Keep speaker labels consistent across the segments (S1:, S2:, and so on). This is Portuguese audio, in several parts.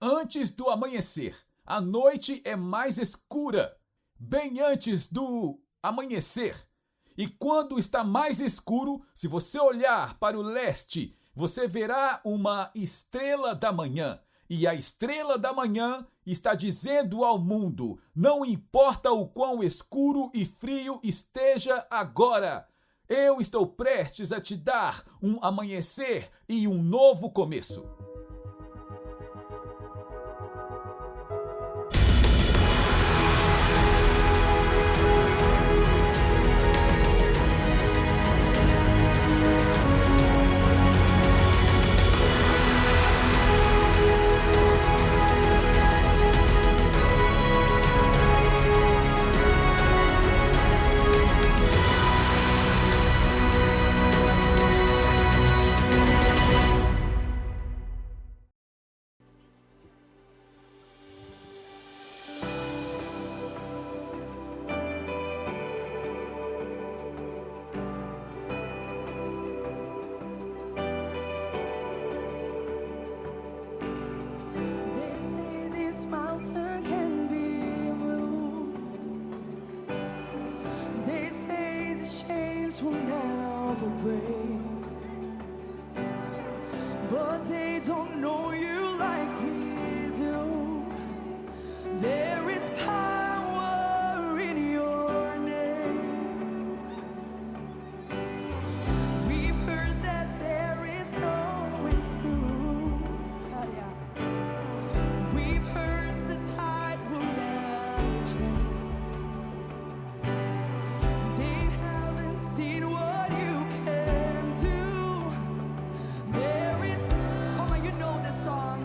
S1: antes do amanhecer. A noite é mais escura, bem antes do amanhecer. E quando está mais escuro, se você olhar para o leste, você verá uma estrela da manhã. E a estrela da manhã está dizendo ao mundo: não importa o quão escuro e frio esteja agora, eu estou prestes a te dar um amanhecer e um novo começo.
S2: Will never break, but they don't know you like we do. There is power in your name. We've heard that there is no way through. We've heard the tide will never change. Seen what you can do. There is, come on, you know this song.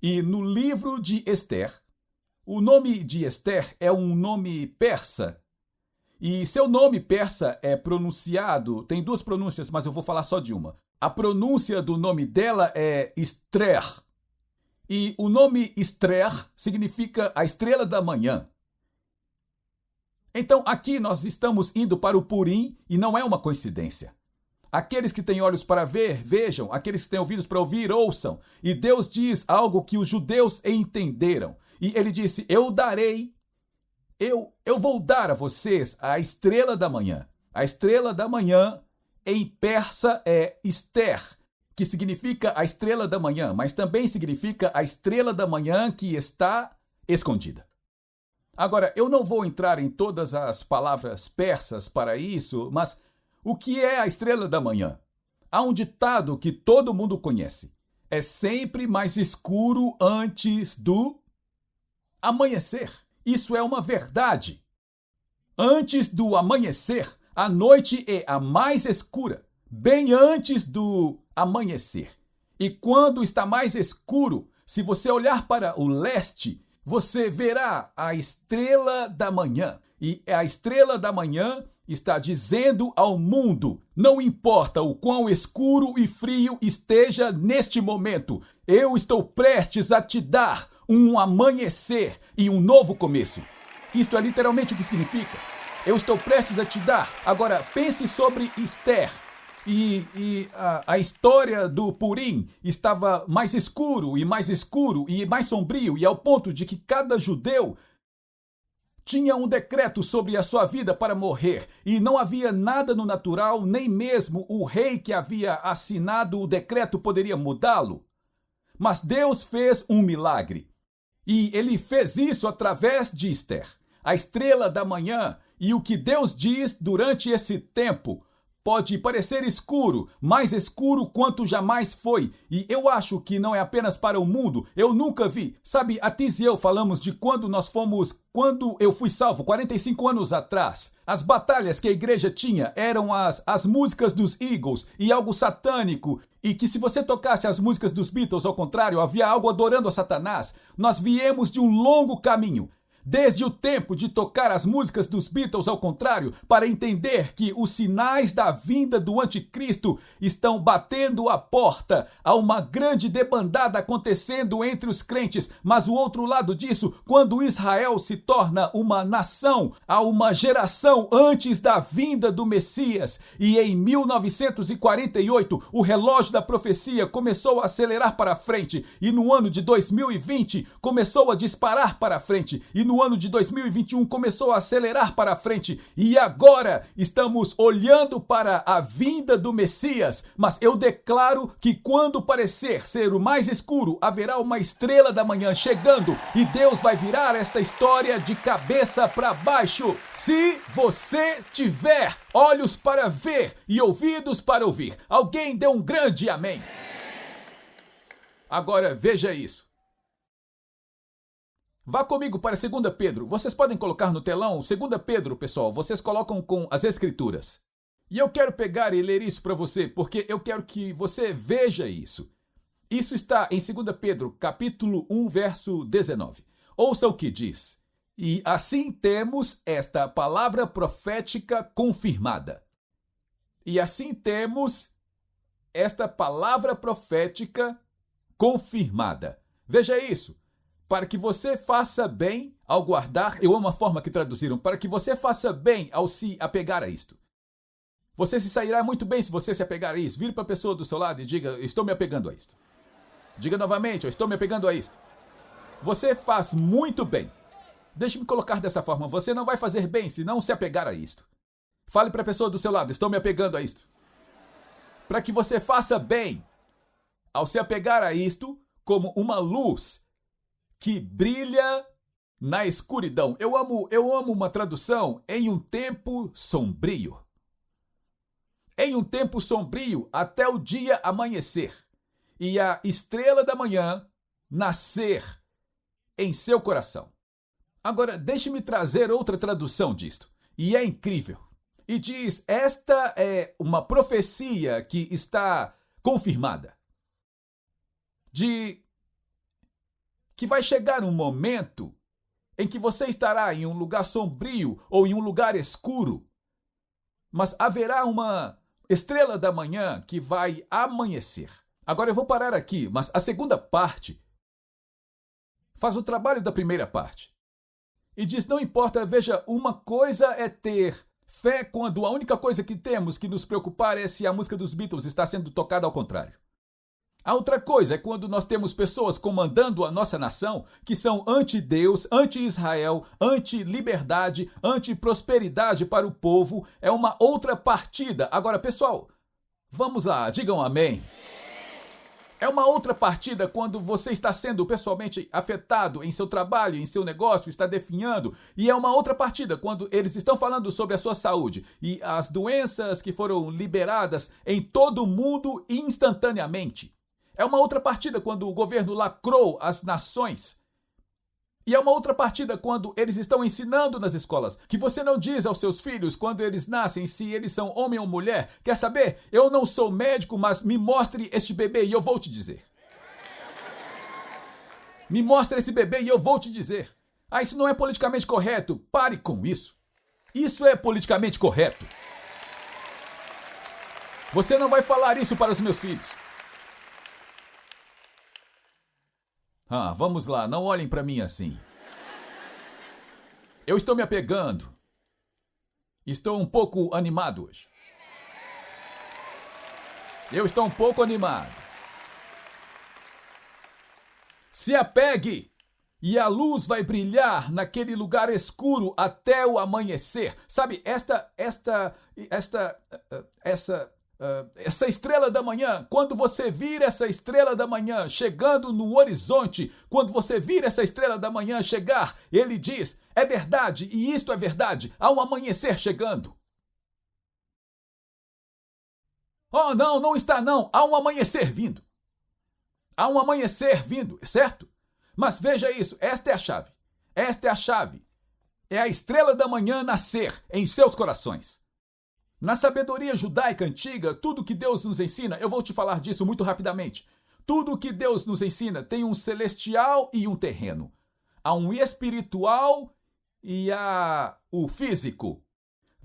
S1: E no livro de Esther, o nome de Esther é um nome persa. E seu nome persa é pronunciado, tem duas pronúncias, mas eu vou falar só de uma. A pronúncia do nome dela é Esther. E o nome Esther significa a estrela da manhã. Então aqui nós estamos indo para o Purim e não é uma coincidência. Aqueles que têm olhos para ver, vejam. Aqueles que têm ouvidos para ouvir, ouçam. E Deus diz algo que os judeus entenderam. E ele disse, eu vou dar a vocês a estrela da manhã. A estrela da manhã em persa é Esther, que significa a estrela da manhã, mas também significa a estrela da manhã que está escondida. Agora, eu não vou entrar em todas as palavras persas para isso, mas o que é a estrela da manhã? Há um ditado que todo mundo conhece. É sempre mais escuro antes do amanhecer. Isso é uma verdade. Antes do amanhecer, a noite é a mais escura, bem antes do amanhecer. E quando está mais escuro, se você olhar para o leste, você verá a estrela da manhã. E a estrela da manhã está dizendo ao mundo, não importa o quão escuro e frio esteja neste momento, eu estou prestes a te dar um amanhecer e um novo começo. Isto é literalmente o que significa. Eu estou prestes a te dar. Agora, pense sobre Esther. A história do Purim estava mais escuro e mais sombrio, e ao ponto de que cada judeu tinha um decreto sobre a sua vida para morrer, e não havia nada no natural, nem mesmo o rei que havia assinado o decreto poderia mudá-lo. Mas Deus fez um milagre, e ele fez isso através de Esther, a estrela da manhã. E o que Deus diz durante esse tempo pode parecer escuro, mais escuro quanto jamais foi. E eu acho que não é apenas para o mundo. Eu nunca vi. Sabe, a Tiz e eu falamos de quando eu fui salvo, 45 anos atrás. As batalhas que a igreja tinha eram as músicas dos Eagles e algo satânico. E que se você tocasse as músicas dos Beatles, ao contrário, havia algo adorando a Satanás. Nós viemos de um longo caminho. Desde o tempo de tocar as músicas dos Beatles ao contrário, para entender que os sinais da vinda do anticristo estão batendo a porta. Há uma grande debandada acontecendo entre os crentes, mas o outro lado disso, quando Israel se torna uma nação, há uma geração antes da vinda do Messias. E em 1948, o relógio da profecia começou a acelerar para frente, e no ano de 2020 começou a disparar para frente, e no ano de 2021 começou a acelerar para frente, e agora estamos olhando para a vinda do Messias. Mas eu declaro que quando parecer ser o mais escuro, haverá uma estrela da manhã chegando, e Deus vai virar esta história de cabeça para baixo. Se você tiver olhos para ver e ouvidos para ouvir, alguém dê um grande amém. Agora veja isso. Vá comigo para 2 Pedro. Vocês podem colocar no telão 2 Pedro, pessoal. Vocês colocam com as escrituras. E eu quero pegar e ler isso para você, porque eu quero que você veja isso. Isso está em 2 Pedro, capítulo 1, verso 19. Ouça o que diz. E assim temos esta palavra profética confirmada. E assim temos esta palavra profética confirmada. Veja isso. Para que você faça bem ao guardar, eu amo a forma que traduziram, para que você faça bem ao se apegar a isto. Você se sairá muito bem se você se apegar a isso. Vire para a pessoa do seu lado e diga, estou me apegando a isto. Diga novamente, eu estou me apegando a isto. Você faz muito bem. Deixe-me colocar dessa forma, você não vai fazer bem se não se apegar a isto. Fale para a pessoa do seu lado, estou me apegando a isto. Para que você faça bem ao se apegar a isto como uma luz que brilha na escuridão. Eu amo uma tradução, em um tempo sombrio. Em um tempo sombrio, até o dia amanhecer, e a estrela da manhã nascer em seu coração. Agora, deixe-me trazer outra tradução disto, e é incrível. E diz, esta é uma profecia que está confirmada. que vai chegar um momento em que você estará em um lugar sombrio ou em um lugar escuro, mas haverá uma estrela da manhã que vai amanhecer. Agora eu vou parar aqui, mas a segunda parte faz o trabalho da primeira parte. E diz, não importa, veja, uma coisa é ter fé quando a única coisa que temos que nos preocupar é se a música dos Beatles está sendo tocada ao contrário. A outra coisa é quando nós temos pessoas comandando a nossa nação que são anti-Deus, anti-Israel, anti-liberdade, anti-prosperidade para o povo. É uma outra partida. Agora, pessoal, vamos lá, digam amém. É uma outra partida quando você está sendo pessoalmente afetado em seu trabalho, em seu negócio, está definhando. E é uma outra partida quando eles estão falando sobre a sua saúde e as doenças que foram liberadas em todo o mundo instantaneamente. É uma outra partida quando o governo lacrou as nações. E é uma outra partida quando eles estão ensinando nas escolas que você não diz aos seus filhos quando eles nascem se eles são homem ou mulher. Quer saber? Eu não sou médico, mas me mostre este bebê e eu vou te dizer. Me mostre esse bebê e eu vou te dizer. Ah, isso não é politicamente correto. Pare com isso. Isso é politicamente correto. Você não vai falar isso para os meus filhos. Vamos lá, não olhem para mim assim. Eu estou me apegando. Estou um pouco animado hoje. Eu estou um pouco animado. Se apegue e a luz vai brilhar naquele lugar escuro até o amanhecer. Sabe, essa estrela da manhã, quando você vir essa estrela da manhã chegando no horizonte, quando você vir essa estrela da manhã chegar, ele diz, é verdade, e isto é verdade, há um amanhecer chegando. Oh, não, não está não, há um amanhecer vindo. Há um amanhecer vindo, certo? Mas veja isso, esta é a chave. Esta é a chave. É a estrela da manhã nascer em seus corações. Na sabedoria judaica antiga, tudo que Deus nos ensina, eu vou te falar disso muito rapidamente. Tudo que Deus nos ensina tem um celestial e um terreno. Há um espiritual e há o físico.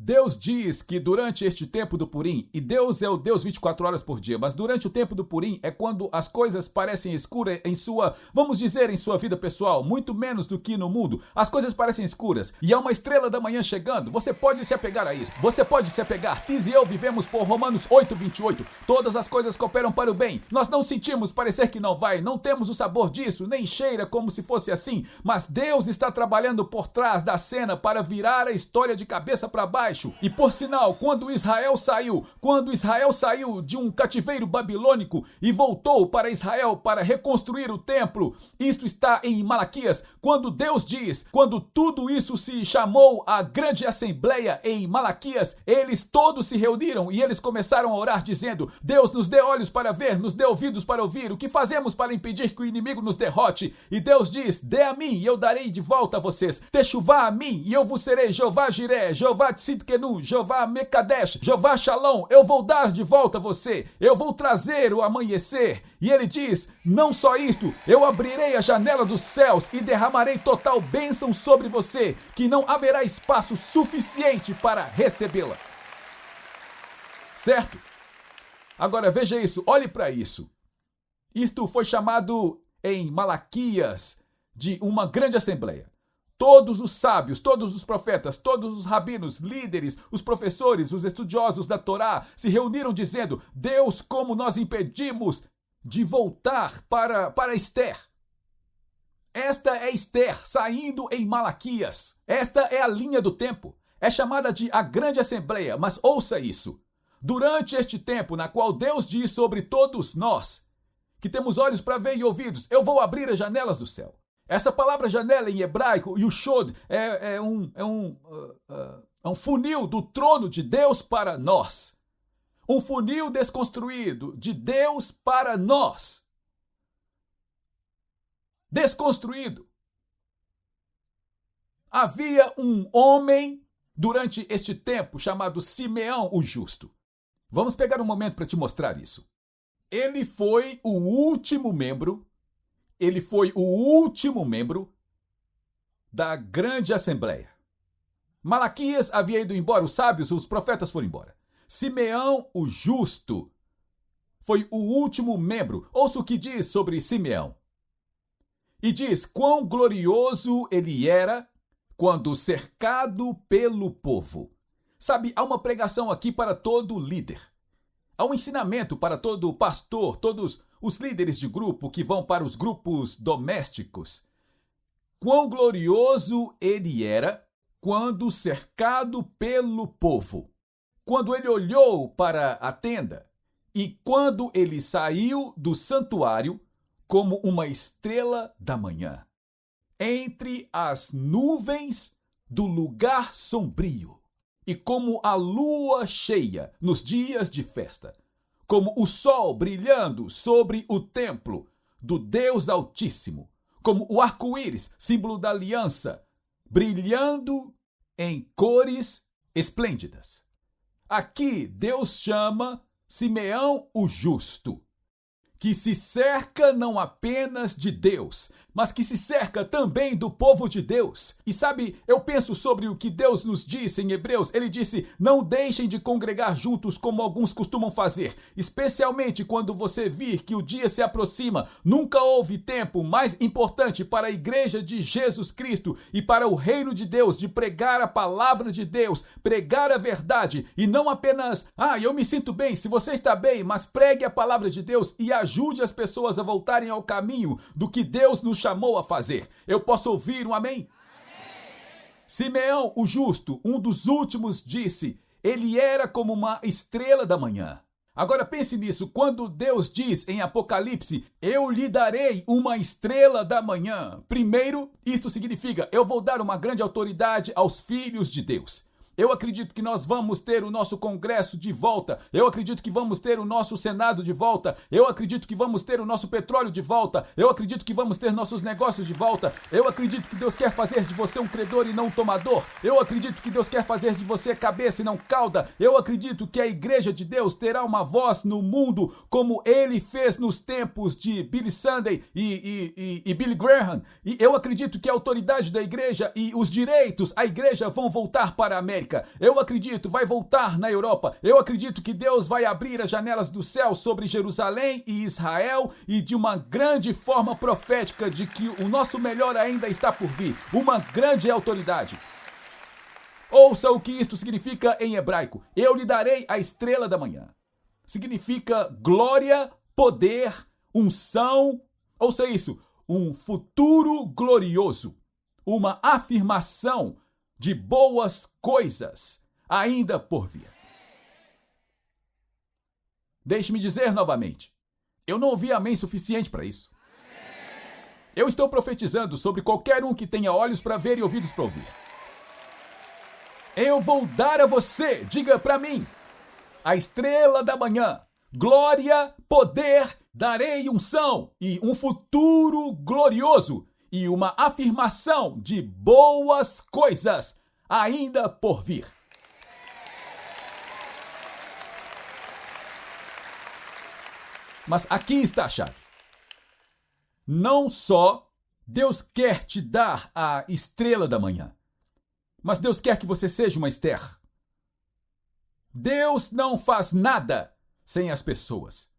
S1: Deus diz que durante este tempo do Purim, e Deus é o Deus 24 horas por dia, mas durante o tempo do Purim é quando as coisas parecem escuras em sua, vamos dizer, em sua vida pessoal, muito menos do que no mundo. As coisas parecem escuras e há uma estrela da manhã chegando. Você pode se apegar a isso. Você pode se apegar. Tiz e eu vivemos por Romanos 8:28. Todas as coisas cooperam para o bem. Nós não sentimos parecer que não vai, não temos o sabor disso, nem cheira como se fosse assim, mas Deus está trabalhando por trás da cena para virar a história de cabeça para baixo. E por sinal, quando Israel saiu de um cativeiro babilônico e voltou para Israel para reconstruir o templo, isto está em Malaquias, quando Deus diz, quando tudo isso se chamou a grande assembleia em Malaquias, eles todos se reuniram e eles começaram a orar dizendo, Deus nos dê olhos para ver, nos dê ouvidos para ouvir, o que fazemos para impedir que o inimigo nos derrote? E Deus diz, dê a mim e eu darei de volta a vocês, techuvá a mim e eu vos serei Jeová Jiré, Jeová Tzidkenu, Jeová Mekadesh, Jeová Shalom, eu vou dar de volta a você, eu vou trazer o amanhecer. E ele diz, não só isto, eu abrirei a janela dos céus e derramarei total bênção sobre você, que não haverá espaço suficiente para recebê-la. Certo? Agora veja isso, olhe para isso. Isto foi chamado em Malaquias de uma grande assembleia. Todos os sábios, todos os profetas, todos os rabinos, líderes, os professores, os estudiosos da Torá se reuniram dizendo, Deus, como nós impedimos de voltar para Esther? Esta é Esther saindo em Malaquias. Esta é a linha do tempo. É chamada de a grande assembleia, mas ouça isso. Durante este tempo na qual Deus diz sobre todos nós, que temos olhos para ver e ouvidos, eu vou abrir as janelas do céu. Essa palavra janela em hebraico, Yushod, é um funil do trono de Deus para nós. Um funil desconstruído de Deus para nós. Desconstruído. Havia um homem durante este tempo chamado Simeão o Justo. Vamos pegar um momento para te mostrar isso. Ele foi o último membro ele foi o último membro da grande assembleia. Malaquias havia ido embora, os sábios, os profetas foram embora. Simeão, o justo, foi o último membro. Ouça o que diz sobre Simeão. E diz: quão glorioso ele era quando cercado pelo povo. Sabe, há uma pregação aqui para todo líder. Há um ensinamento para todo pastor, todos os líderes de grupo que vão para os grupos domésticos. Quão glorioso ele era quando cercado pelo povo. Quando ele olhou para a tenda e quando ele saiu do santuário como uma estrela da manhã, entre as nuvens do lugar sombrio, e como a lua cheia nos dias de festa, como o sol brilhando sobre o templo do Deus Altíssimo, como o arco-íris, símbolo da aliança, brilhando em cores esplêndidas. Aqui Deus chama Simeão o justo, que se cerca não apenas de Deus, mas que se cerca também do povo de Deus. E sabe, eu penso sobre o que Deus nos disse em Hebreus. Ele disse: não deixem de congregar juntos como alguns costumam fazer, especialmente quando você vir que o dia se aproxima. Nunca houve tempo mais importante para a igreja de Jesus Cristo e para o reino de Deus de pregar a palavra de Deus, pregar a verdade e não apenas, eu me sinto bem. Se você está bem, mas pregue a palavra de Deus e ajude as pessoas a voltarem ao caminho do que Deus nos chamou a fazer. Eu posso ouvir um amém? Simeão, o justo, um dos últimos, disse: ele era como uma estrela da manhã. Agora pense nisso, quando Deus diz em Apocalipse: eu lhe darei uma estrela da manhã. Primeiro, isto significa: eu vou dar uma grande autoridade aos filhos de Deus. Eu acredito que nós vamos ter o nosso Congresso de volta. Eu acredito que vamos ter o nosso Senado de volta. Eu acredito que vamos ter o nosso petróleo de volta. Eu acredito que vamos ter nossos negócios de volta. Eu acredito que Deus quer fazer de você um credor e não um tomador. Eu acredito que Deus quer fazer de você cabeça e não cauda. Eu acredito que a igreja de Deus terá uma voz no mundo como ele fez nos tempos de Billy Sunday e Billy Graham. E eu acredito que a autoridade da igreja e os direitos, a igreja vão voltar para a América. Eu acredito, vai voltar na Europa. Eu acredito que Deus vai abrir as janelas do céu sobre Jerusalém e Israel e de uma grande forma profética de que o nosso melhor ainda está por vir. Uma grande autoridade. Ouça o que isto significa em hebraico. Eu lhe darei a estrela da manhã. Significa glória, poder, unção. Ouça isso, um futuro glorioso. Uma afirmação de boas coisas ainda por vir. Deixe-me dizer novamente, eu não ouvi amém suficiente para isso. Eu estou profetizando sobre qualquer um que tenha olhos para ver e ouvidos para ouvir. Eu vou dar a você, diga para mim, a estrela da manhã, glória, poder, darei unção e um futuro glorioso. E uma afirmação de boas coisas ainda por vir. Mas aqui está a chave. Não só Deus quer te dar a estrela da manhã, mas Deus quer que você seja uma Esther. Deus não faz nada sem as pessoas.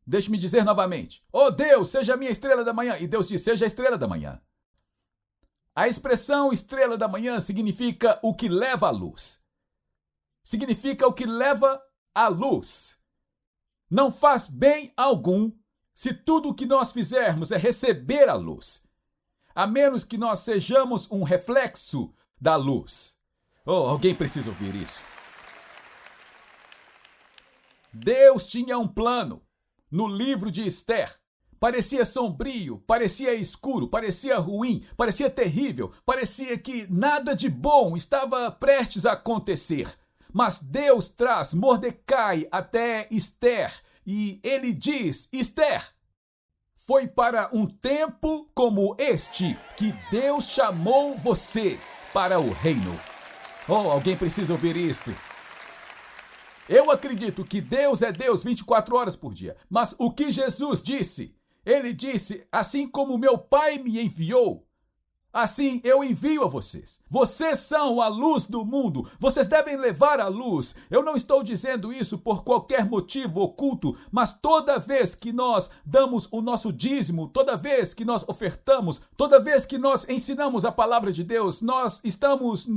S1: Deixe-me dizer novamente. Oh Deus, seja a minha estrela da manhã. E Deus diz, seja a estrela da manhã. A expressão estrela da manhã significa o que leva à luz. Significa o que leva à luz. Não faz bem algum se tudo o que nós fizermos é receber a luz. A menos que nós sejamos um reflexo da luz. Oh, alguém precisa ouvir isso. Deus tinha um plano. No livro de Esther, parecia sombrio, parecia escuro, parecia ruim, parecia terrível, parecia que nada de bom estava prestes a acontecer. Mas Deus traz Mordecai até Esther e ele diz, Esther, foi para um tempo como este que Deus chamou você para o reino. Oh, alguém precisa ouvir isto. Eu acredito que Deus é Deus 24 horas por dia. Mas o que Jesus disse Ele disse, assim como meu Pai me enviou, assim eu envio a vocês. Vocês são a luz do mundo. Vocês devem levar a luz. Eu não estou dizendo isso por qualquer motivo oculto, mas toda vez que nós damos o nosso dízimo, toda vez que nós ofertamos, toda vez que nós ensinamos a palavra de Deus, nós estamos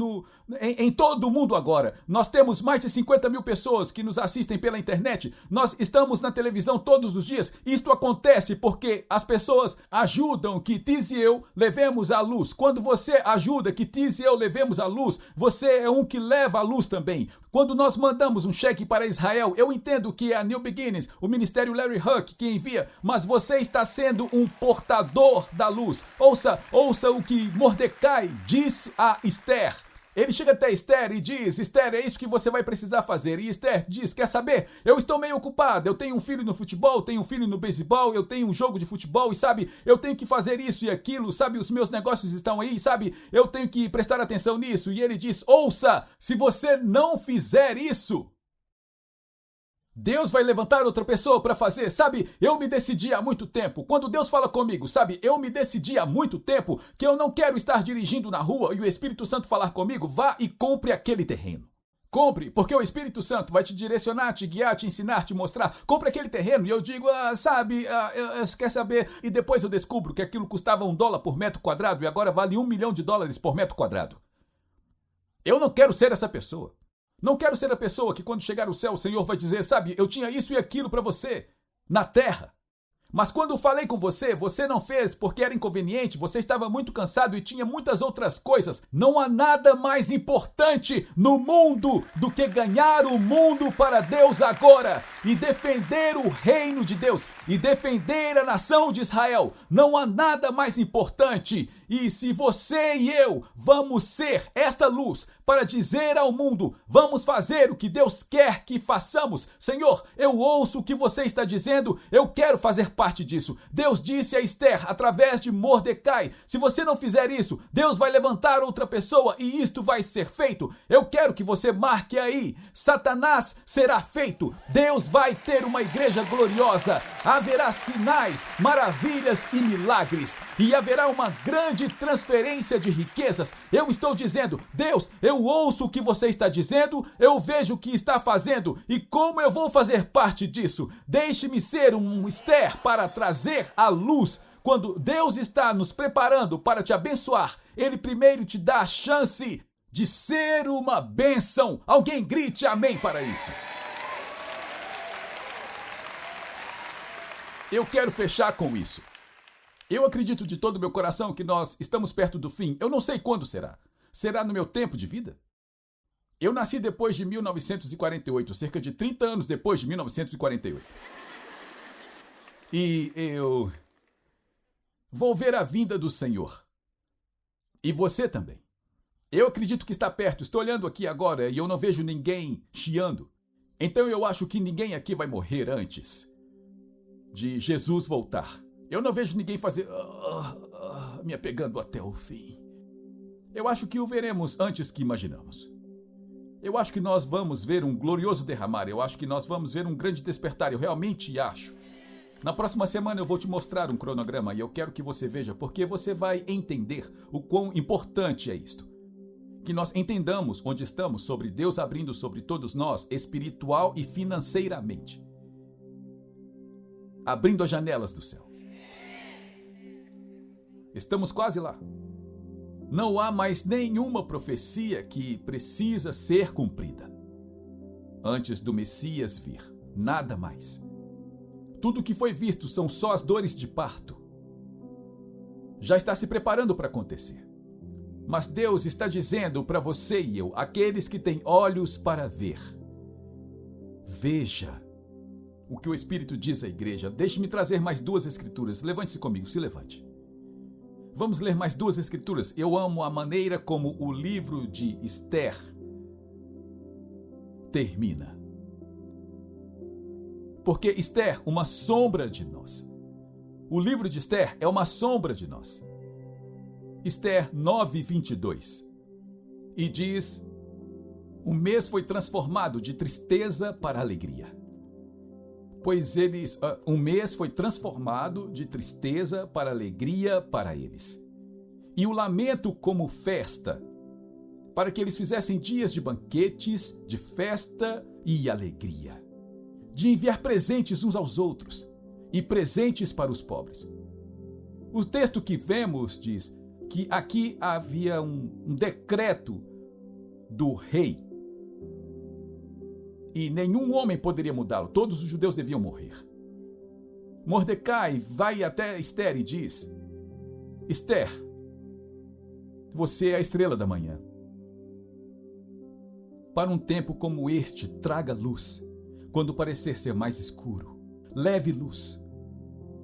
S1: em todo o mundo agora. Nós temos mais de 50 mil pessoas que nos assistem pela internet. Nós estamos na televisão todos os dias. Isto acontece porque as pessoas ajudam que Tiz e eu levemos a luz. Quando você ajuda que Tiz e eu levemos a luz, você é um que leva a luz também. Quando nós mandamos um cheque para Israel, eu entendo que é a New Beginnings, o ministério Larry Huck que envia, mas você está sendo um portador da luz. Ouça o que Mordecai disse a Esther. Ele chega até Esther e diz, Esther, é isso que você vai precisar fazer. E Esther diz, quer saber? Eu estou meio ocupada, eu tenho um filho no futebol, tenho um filho no beisebol, eu tenho um jogo de futebol e sabe, eu tenho que fazer isso e aquilo, sabe, os meus negócios estão aí, sabe, eu tenho que prestar atenção nisso. E ele diz, ouça, se você não fizer isso, Deus vai levantar outra pessoa para fazer, sabe? Eu me decidi há muito tempo. Quando Deus fala comigo, sabe? Eu me decidi há muito tempo que eu não quero estar dirigindo na rua e o Espírito Santo falar comigo, vá e compre aquele terreno. Compre, porque o Espírito Santo vai te direcionar, te guiar, te ensinar, te mostrar. Compre aquele terreno e eu digo, quer saber? E depois eu descubro que aquilo custava $1 por metro quadrado e agora vale $1 milhão por metro quadrado. Eu não quero ser essa pessoa. Não quero ser a pessoa que quando chegar ao céu o Senhor vai dizer, sabe, eu tinha isso e aquilo para você, na terra. Mas quando falei com você, você não fez porque era inconveniente, você estava muito cansado e tinha muitas outras coisas. Não há nada mais importante no mundo do que ganhar o mundo para Deus agora e defender o reino de Deus e defender a nação de Israel. Não há nada mais importante. E se você e eu vamos ser esta luz para dizer ao mundo, vamos fazer o que Deus quer que façamos. Senhor, eu ouço o que você está dizendo, eu quero fazer parte disso. Deus disse a Esther, através de Mordecai, se você não fizer isso, Deus vai levantar outra pessoa e isto vai ser feito. Eu quero que você marque aí, Satanás será feito. Deus vai ter uma igreja gloriosa. Haverá sinais, maravilhas e milagres. E haverá uma grande transferência de riquezas. Eu estou dizendo, Deus, eu ouço o que você está dizendo, eu vejo o que está fazendo e como eu vou fazer parte disso. Deixe-me ser um Esther para trazer a luz. Quando Deus está nos preparando para te abençoar, Ele primeiro te dá a chance de ser uma bênção. Alguém grite amém para isso. Eu quero fechar com isso. Eu acredito de todo o meu coração que nós estamos perto do fim. Eu não sei quando será. Será no meu tempo de vida? Eu nasci depois de 1948, cerca de 30 anos depois de 1948. E eu vou ver a vinda do Senhor. E você também. Eu acredito que está perto. Estou olhando aqui agora e eu não vejo ninguém chiando. Então eu acho que ninguém aqui vai morrer antes de Jesus voltar. Eu não vejo ninguém fazer me apegando até o fim. Eu acho que o veremos antes que imaginamos. Eu acho que nós vamos ver um glorioso derramar. Eu acho que nós vamos ver um grande despertar. Eu realmente acho. Na próxima semana eu vou te mostrar um cronograma e eu quero que você veja porque você vai entender o quão importante é isto. Que nós entendamos onde estamos sobre Deus abrindo sobre todos nós espiritual e financeiramente. Abrindo as janelas do céu. Estamos quase lá. Não há mais nenhuma profecia que precisa ser cumprida antes do Messias vir. Nada mais. Tudo que foi visto são só as dores de parto. Já está se preparando para acontecer. Mas Deus está dizendo para você e eu, aqueles que têm olhos para ver. Veja o que o Espírito diz à igreja. Deixe-me trazer mais 2 escrituras. Levante-se comigo, se levante. Vamos ler mais 2 escrituras. Eu amo a maneira como o livro de Esther termina. Porque Esther, uma sombra de nós. O livro de Esther é uma sombra de nós. Esther 9:22. E diz, o mês foi transformado de tristeza para alegria. pois um mês foi transformado de tristeza para alegria para eles. E o lamento como festa, para que eles fizessem dias de banquetes, de festa e alegria, de enviar presentes uns aos outros e presentes para os pobres. O texto que vemos diz que aqui havia um decreto do rei e nenhum homem poderia mudá-lo, todos os judeus deviam morrer. Mordecai vai até Esther e diz: Esther, você é a estrela da manhã. Para um tempo como este, traga luz, quando parecer ser mais escuro. Leve luz.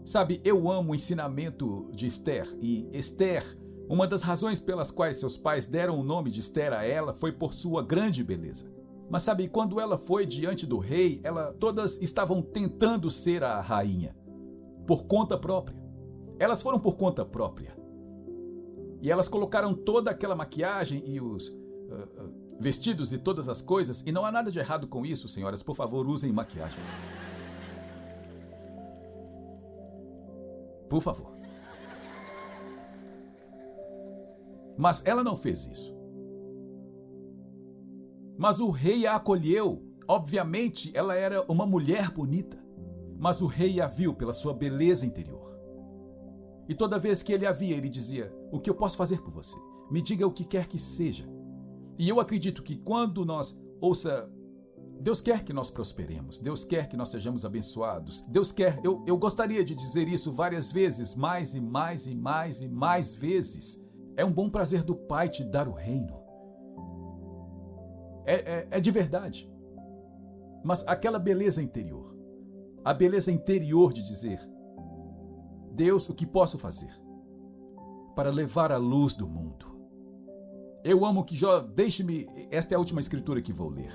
S1: Sabe, eu amo o ensinamento de Esther, e Esther, uma das razões pelas quais seus pais deram o nome de Esther a ela foi por sua grande beleza. Mas sabe, quando ela foi diante do rei, todas estavam tentando ser a rainha, por conta própria. Elas foram por conta própria. E elas colocaram toda aquela maquiagem e os vestidos e todas as coisas, e não há nada de errado com isso, senhoras, por favor, usem maquiagem. Por favor. Mas ela não fez isso. Mas o rei a acolheu. Obviamente, ela era uma mulher bonita, mas o rei a viu pela sua beleza interior. E toda vez que ele a via, ele dizia: o que eu posso fazer por você? Me diga o que quer que seja. E eu acredito que quando Deus quer que nós prosperemos, Deus quer que nós sejamos abençoados, Deus quer, eu gostaria de dizer isso várias vezes, mais e mais e mais e mais vezes. É um bom prazer do Pai te dar o reino. É de verdade. Mas aquela beleza interior, a beleza interior de dizer: Deus, o que posso fazer para levar a luz do mundo? Eu amo que Jó, esta é a última escritura que vou ler.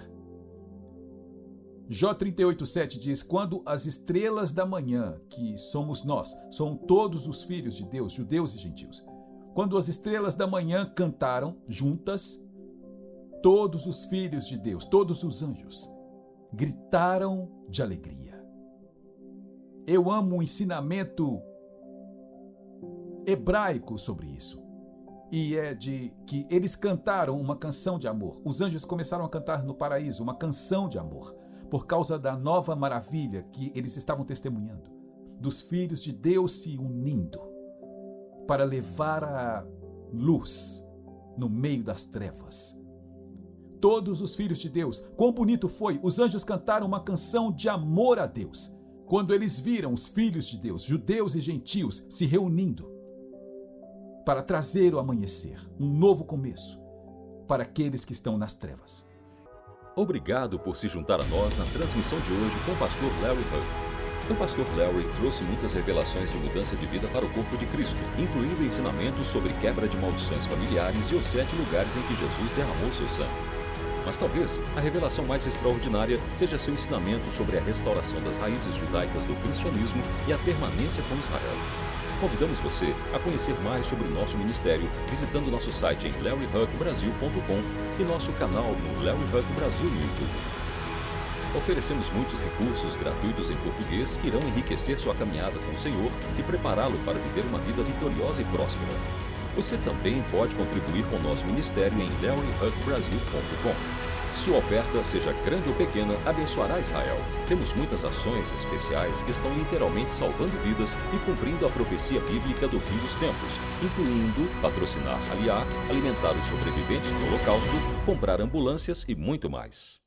S1: Jó 38:7 diz: quando as estrelas da manhã, que somos nós, são todos os filhos de Deus, judeus e gentios, quando as estrelas da manhã cantaram juntas, todos os filhos de Deus, todos os anjos, gritaram de alegria. Eu amo o ensinamento hebraico sobre isso. E é de que eles cantaram uma canção de amor. Os anjos começaram a cantar no paraíso uma canção de amor, por causa da nova maravilha que eles estavam testemunhando, dos filhos de Deus se unindo para levar a luz no meio das trevas. Todos os filhos de Deus, quão bonito foi! Os anjos cantaram uma canção de amor a Deus, quando eles viram os filhos de Deus, judeus e gentios, se reunindo para trazer o amanhecer, um novo começo para aqueles que estão nas trevas.
S3: Obrigado por se juntar a nós na transmissão de hoje com o pastor Larry Hug. O pastor Larry trouxe muitas revelações de mudança de vida para o corpo de Cristo, incluindo ensinamentos sobre quebra de maldições familiares e os 7 lugares em que Jesus derramou seu sangue. Mas talvez a revelação mais extraordinária seja seu ensinamento sobre a restauração das raízes judaicas do cristianismo e a permanência com Israel. Convidamos você a conhecer mais sobre o nosso ministério visitando nosso site em larryhugbrasil.com e nosso canal no Larry Hug Brasil no YouTube. Oferecemos muitos recursos gratuitos em português que irão enriquecer sua caminhada com o Senhor e prepará-lo para viver uma vida vitoriosa e próspera. Você também pode contribuir com o nosso ministério em larryhugbrasil.com. Sua oferta, seja grande ou pequena, abençoará Israel. Temos muitas ações especiais que estão literalmente salvando vidas e cumprindo a profecia bíblica do fim dos tempos, incluindo patrocinar Aliá, alimentar os sobreviventes do Holocausto, comprar ambulâncias e muito mais.